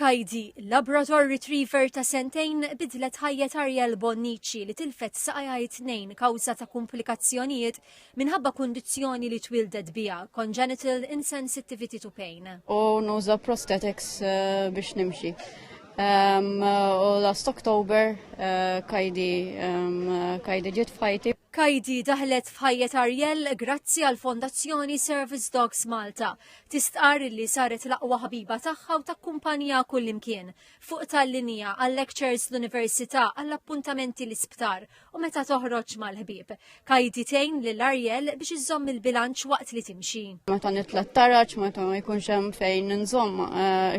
Kajdi, Labrador Retriever ta' sentejn bidlet ħajjet Ariel Bonnici li tilfet saqajja tnejn kawża ta' komplikazzjonijiet minħabba kundizzjoni li twildet biha, congenital insensitivity to pain. U nuża prosthetics biex nimxi. U last October Kajdi ġiet f'ħajti. Kajdi daħlet f'ħajjet Ariel grazzi għal Fondazzjoni Service Dogs Malta. Tistqar li saret l-aqwa ħabiba tagħha u takkumpanija kullimkien fuq tal-linja għal lectures l-Università għall appuntamenti l-isptar u meta toħroġ mal-ħbieb. Kajdi tgħin lil Ariel biex iżomm il-bilanċ waqt li timxi. Meta nitla t-taraġġ, meta ma jkunx hemm fejn nżomm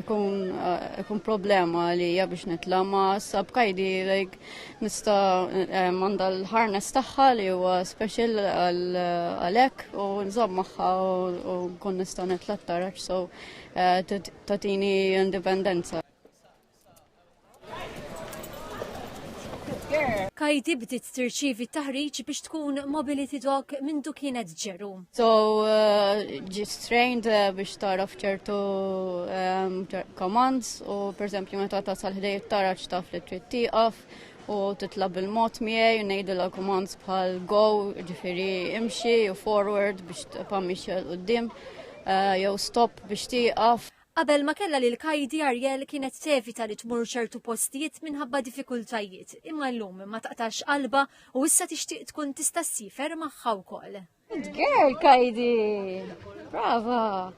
ikun problema għalija biex nitla ma sab Kajdi nista' manda l-harness tagħha li huwa special għalhekk u nżomm magħha u nkun nista' nitla t-taraġġ so tatini indipendenza. Kajdi bdiet tirċievi taħriġ biex tkun mobility dog mindu kienet ġeru. So ġiet trained biex taraf ċertu commands u pereżempju meta tasal ħdej it-taraġġ taf li trid tieqaf u titlab il-mod miegħi u ngħidilha commands bħal go, ġifieri imxi u forward biex tibqa' mixja l quddiem jew stop biex tieqaf. Qabel ma kellha lil Kajdi Ariel kienet tevita li tmur ċertu postijiet minħabba diffikultajiet, imma llum ma taqtax qalba u issa tixtieq tkun tista' ssifer magħha wkoll. Good girl, Kajdi! Brava!